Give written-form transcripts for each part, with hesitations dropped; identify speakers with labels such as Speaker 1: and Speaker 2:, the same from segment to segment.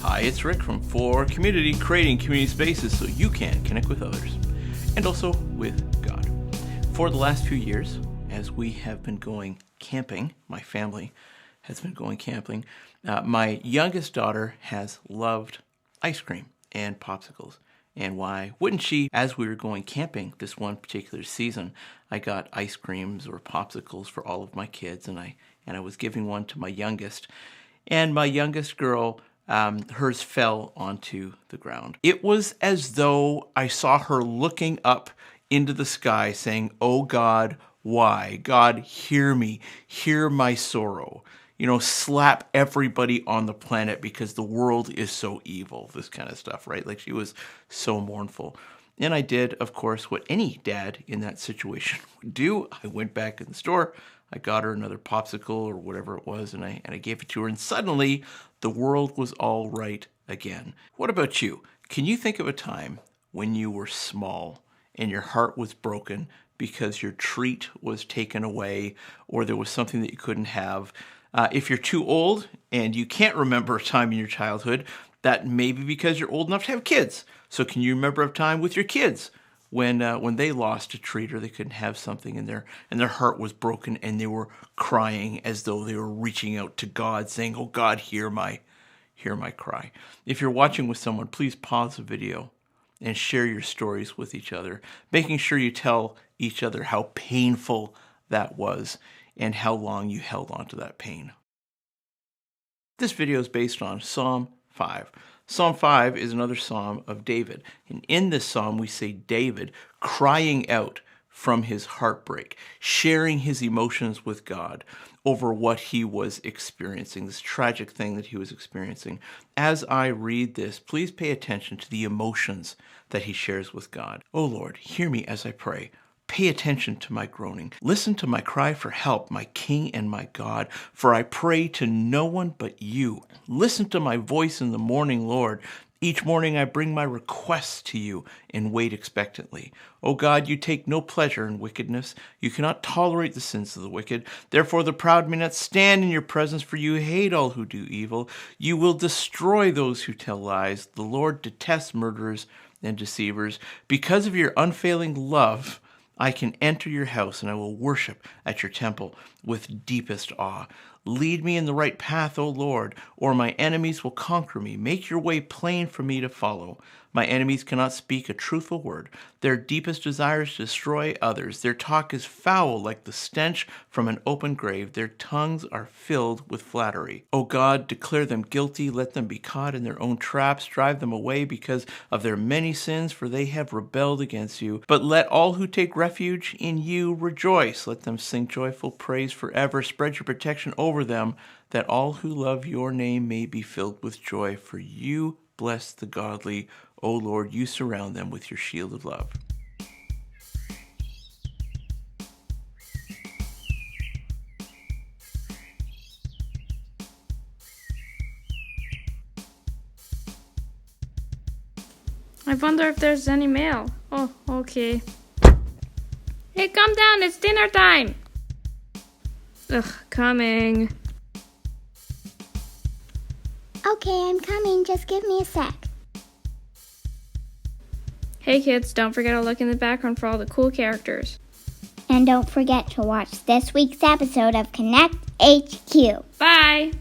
Speaker 1: Hi, it's Rick from For Community, creating community spaces so you can connect with others and also with God. For the last few years, as we have been going camping, my family has been going camping, my youngest daughter has loved ice cream and popsicles. And why wouldn't she? As we were going camping this one particular season, I got ice creams or popsicles for all of my kids, and I was giving one to my youngest. And my youngest girl, hers fell onto the ground. It was as though I saw her looking up into the sky saying, "Oh God, why? God, hear me, hear my sorrow. Slap everybody on the planet because the world is so evil," this kind of stuff, right? Like, she was so mournful. And I did, of course, what any dad in that situation would do. I went back in the store, I got her another popsicle or whatever it was, and I gave it to her, and suddenly the world was all right again. What about you? Can you think of a time when you were small and your heart was broken because your treat was taken away or there was something that you couldn't have? If you're too old and you can't remember a time in your childhood, that may be because you're old enough to have kids. So can you remember a time with your kids when they lost a treat or they couldn't have something and their heart was broken and they were crying as though they were reaching out to God, saying, "Oh God, hear my cry." If you're watching with someone, please pause the video and share your stories with each other, making sure you tell each other how painful that was and how long you held on to that pain. This video is based on Psalm 5. Psalm 5 is another psalm of David. And in this psalm, we see David crying out from his heartbreak, sharing his emotions with God over what he was experiencing, this tragic thing that he was experiencing. As I read this, please pay attention to the emotions that he shares with God. "Oh Lord, hear me as I pray. Pay attention to my groaning. Listen to my cry for help, my King and my God, for I pray to no one but you. Listen to my voice in the morning, Lord. Each morning I bring my requests to you and wait expectantly. O God, you take no pleasure in wickedness. You cannot tolerate the sins of the wicked. Therefore the proud may not stand in your presence, for you hate all who do evil. You will destroy those who tell lies. The Lord detests murderers and deceivers. Because of your unfailing love, I can enter your house and I will worship at your temple with deepest awe. Lead me in the right path, O Lord, or my enemies will conquer me. Make your way plain for me to follow. My enemies cannot speak a truthful word. Their deepest desire is to destroy others. Their talk is foul like the stench from an open grave. Their tongues are filled with flattery. O God, declare them guilty. Let them be caught in their own traps. Drive them away because of their many sins, for they have rebelled against you. But let all who take refuge in you rejoice. Let them sing joyful praise forever. Spread your protection over them, that all who love your name may be filled with joy. For you bless the godly. O Lord, you surround them with your shield of love.
Speaker 2: I wonder if there's any mail. Oh, okay. Hey, come down, it's dinner time! Ugh, coming.
Speaker 3: Okay, I'm coming. Just give me a sec.
Speaker 2: Hey kids, don't forget to look in the background for all the cool characters.
Speaker 3: And don't forget to watch this week's episode of Connect HQ.
Speaker 2: Bye!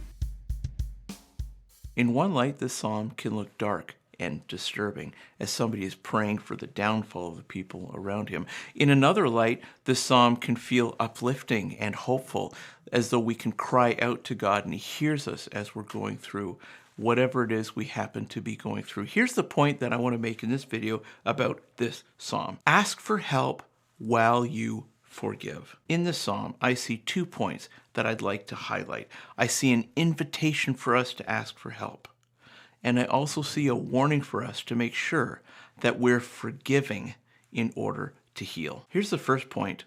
Speaker 1: In one light, this psalm can look dark and disturbing as somebody is praying for the downfall of the people around him. In another light, this psalm can feel uplifting and hopeful, as though we can cry out to God and he hears us as we're going through whatever it is we happen to be going through. Here's the point that I want to make in this video about this psalm. Ask for help while you forgive. In this psalm, I see 2 points that I'd like to highlight. I see an invitation for us to ask for help. And I also see a warning for us to make sure that we're forgiving in order to heal. Here's the first point.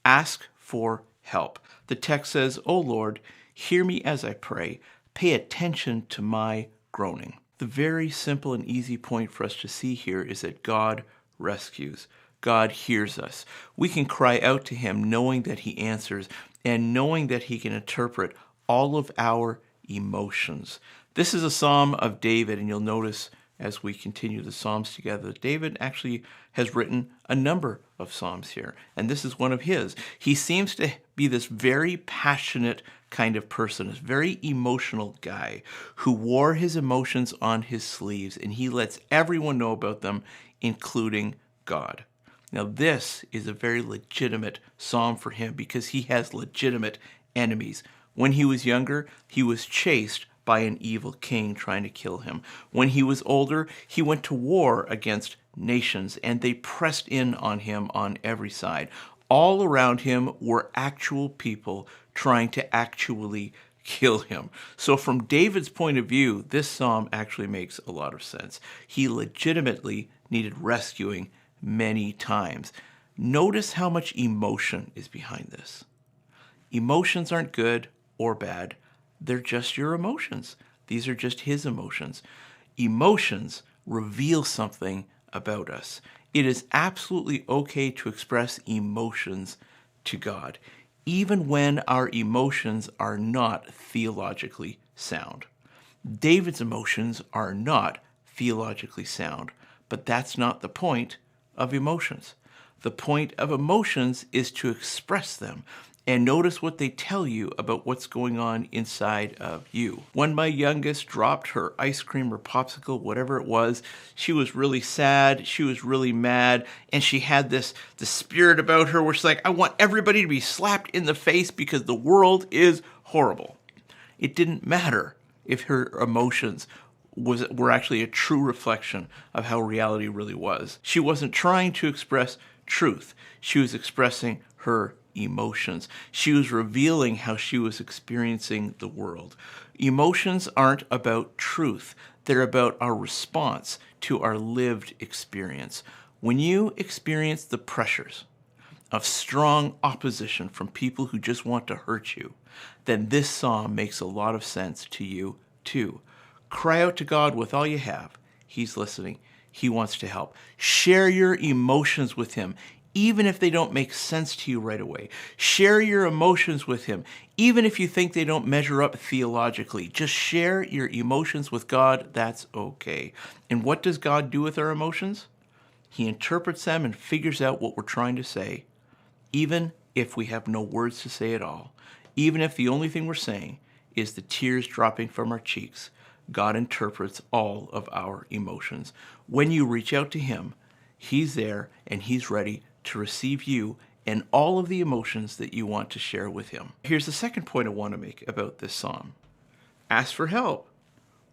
Speaker 1: Ask for help. The text says, "O Lord, hear me as I pray. Pay attention to my groaning." The very simple and easy point for us to see here is that God rescues. God hears us. We can cry out to him knowing that he answers and knowing that he can interpret all of our emotions. This is a psalm of David, and you'll notice as we continue the psalms together that David actually has written a number of psalms here, and this is one of his. He seems to be this very passionate kind of person, this very emotional guy who wore his emotions on his sleeves, and he lets everyone know about them, including God. Now, this is a very legitimate psalm for him because he has legitimate enemies. When he was younger, he was chased by an evil king trying to kill him. When he was older, he went to war against nations, and they pressed in on him on every side. All around him were actual people trying to actually kill him. So from David's point of view, this psalm actually makes a lot of sense. He legitimately needed rescuing many times. Notice how much emotion is behind this. Emotions aren't good or bad. They're just your emotions. These are just his emotions. Emotions reveal something about us. It is absolutely okay to express emotions to God, even when our emotions are not theologically sound. David's emotions are not theologically sound, but that's not the point of emotions. The point of emotions is to express them. And notice what they tell you about what's going on inside of you. When my youngest dropped her ice cream or popsicle, whatever it was, she was really sad, she was really mad, and she had the spirit about her where she's like, I want everybody to be slapped in the face because the world is horrible. It didn't matter if her emotions were actually a true reflection of how reality really was. She wasn't trying to express truth. She was expressing her emotions. She was revealing how she was experiencing the world. Emotions aren't about truth. They're about our response to our lived experience. When you experience the pressures of strong opposition from people who just want to hurt you, then this psalm makes a lot of sense to you too. Cry out to God with all you have. He's listening. He wants to help. Share your emotions with him, even if they don't make sense to you right away. Share your emotions with him, even if you think they don't measure up theologically. Just share your emotions with God. That's okay. And what does God do with our emotions? He interprets them and figures out what we're trying to say, even if we have no words to say at all. Even if the only thing we're saying is the tears dropping from our cheeks, God interprets all of our emotions. When you reach out to him, he's there and he's ready to receive you and all of the emotions that you want to share with him. Here's the second point I want to make about this psalm. Ask for help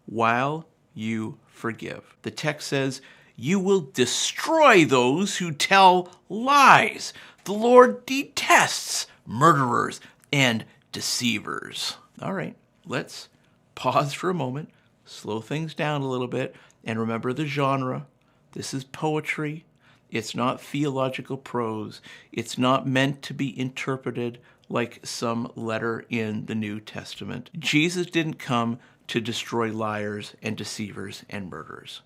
Speaker 1: while you forgive. The text says, you will destroy those who tell lies. The Lord detests murderers and deceivers. All right, let's pause for a moment, slow things down a little bit, and remember the genre. This is poetry. It's not theological prose. It's not meant to be interpreted like some letter in the New Testament. Jesus didn't come to destroy liars and deceivers and murderers.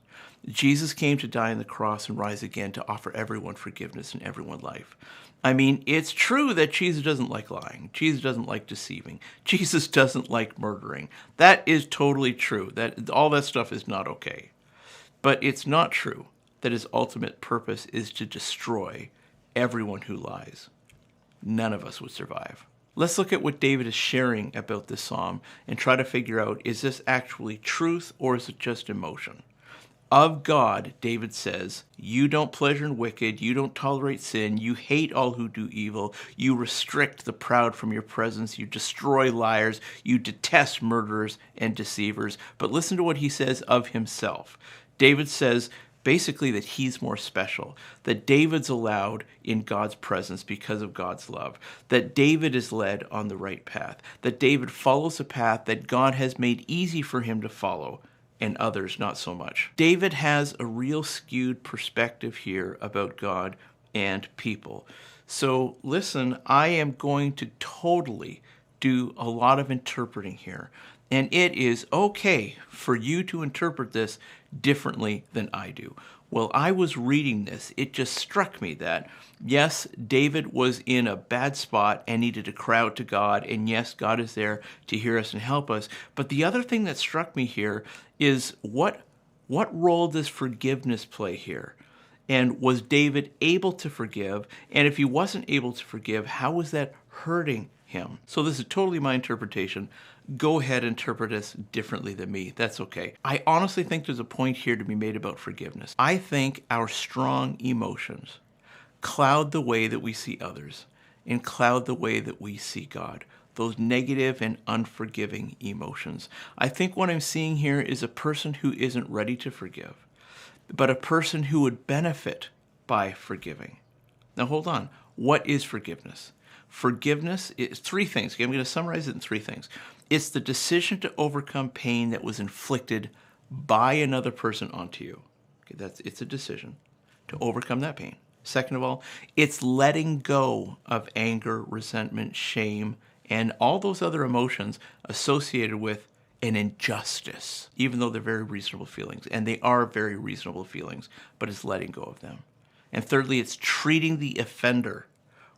Speaker 1: Jesus came to die on the cross and rise again to offer everyone forgiveness and everyone life. I mean, it's true that Jesus doesn't like lying. Jesus doesn't like deceiving. Jesus doesn't like murdering. That is totally true. That all that stuff is not okay. But it's not true that his ultimate purpose is to destroy everyone who lies. None of us would survive. Let's look at what David is sharing about this psalm and try to figure out, is this actually truth or is it just emotion? Of God, David says, you don't pleasure in wicked, you don't tolerate sin, you hate all who do evil, you restrict the proud from your presence, you destroy liars, you detest murderers and deceivers. But listen to what he says of himself. David says, basically, that he's more special, that David's allowed in God's presence because of God's love, that David is led on the right path, that David follows a path that God has made easy for him to follow, and others not so much. David has a real skewed perspective here about God and people. So listen, I am going to totally do a lot of interpreting here. And it is okay for you to interpret this differently than I do. While I was reading this, it just struck me that, yes, David was in a bad spot and needed to cry out to God, and yes, God is there to hear us and help us. But the other thing that struck me here is what role does forgiveness play here? And was David able to forgive? And if he wasn't able to forgive, how was that hurting him? So this is totally my interpretation. Go ahead and interpret this differently than me. That's okay. I honestly think there's a point here to be made about forgiveness. I think our strong emotions cloud the way that we see others and cloud the way that we see God. Those negative and unforgiving emotions. I think what I'm seeing here is a person who isn't ready to forgive, but a person who would benefit by forgiving. Now hold on. What is forgiveness? Forgiveness is three things. Okay, I'm going to summarize it in three things. It's the decision to overcome pain that was inflicted by another person onto you. Okay, it's a decision to overcome that pain. Second of all, it's letting go of anger, resentment, shame, and all those other emotions associated with an injustice, even though they're very reasonable feelings. And they are very reasonable feelings, but it's letting go of them. And thirdly, it's treating the offender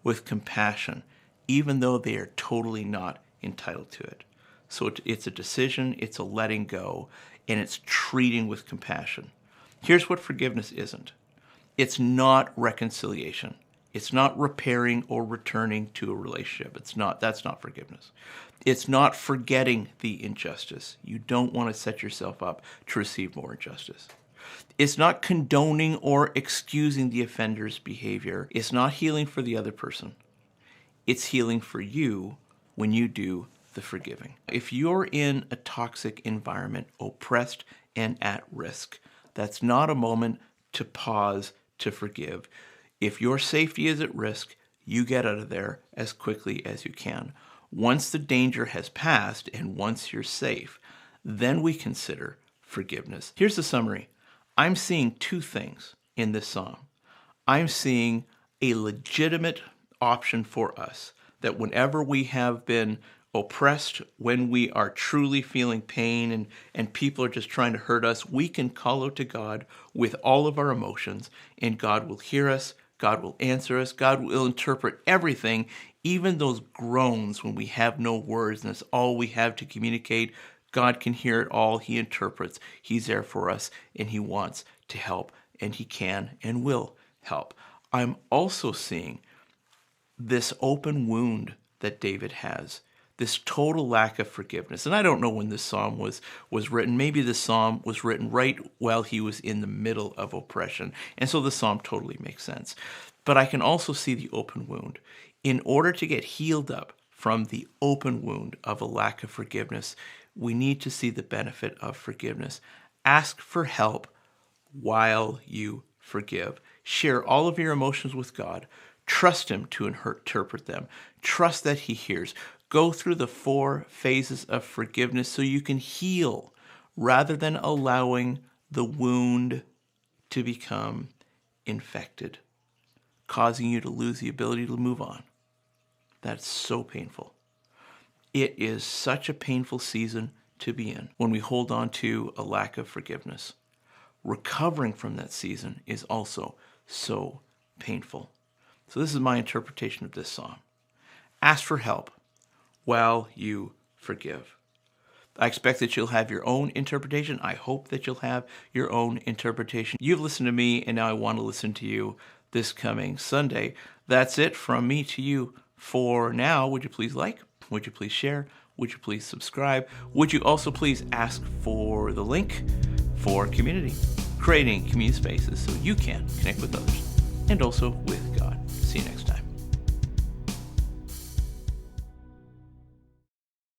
Speaker 1: with compassion, even though they are totally not entitled to it. So it's a decision, it's a letting go, and it's treating with compassion. Here's what forgiveness isn't. It's not reconciliation. It's not repairing or returning to a relationship. That's not forgiveness. It's not forgetting the injustice. You don't want to set yourself up to receive more injustice. It's not condoning or excusing the offender's behavior. It's not healing for the other person. It's healing for you when you do the forgiving. If you're in a toxic environment, oppressed and at risk, that's not a moment to pause to forgive. If your safety is at risk, you get out of there as quickly as you can. Once the danger has passed and once you're safe, then we consider forgiveness. Here's the summary. I'm seeing two things in this psalm. I'm seeing a legitimate option for us that whenever we have been oppressed, when we are truly feeling pain and people are just trying to hurt us, we can call out to God with all of our emotions, and God will hear us, God will answer us, God will interpret everything, even those groans when we have no words and it's all we have to communicate. God can hear it all. He interprets. He's there for us, and he wants to help, and he can and will help. I'm also seeing this open wound that David has, this total lack of forgiveness. And I don't know when this psalm was written. Maybe this psalm was written right while he was in the middle of oppression. And so the psalm totally makes sense. But I can also see the open wound. In order to get healed up from the open wound of a lack of forgiveness, we need to see the benefit of forgiveness. Ask for help while you forgive. Share all of your emotions with God. Trust him to interpret them. Trust that he hears. Go through the 4 phases of forgiveness so you can heal rather than allowing the wound to become infected, causing you to lose the ability to move on. That's so painful. It is such a painful season to be in when we hold on to a lack of forgiveness. Recovering from that season is also so painful. So this is my interpretation of this psalm. Ask for help while you forgive. I expect that you'll have your own interpretation. I hope that you'll have your own interpretation. You've listened to me, and now I want to listen to you this coming Sunday. That's it from me to you for now. Would you please like? Would you please share? Would you please subscribe? Would you also please ask for the link for community, creating community spaces so you can connect with others and also with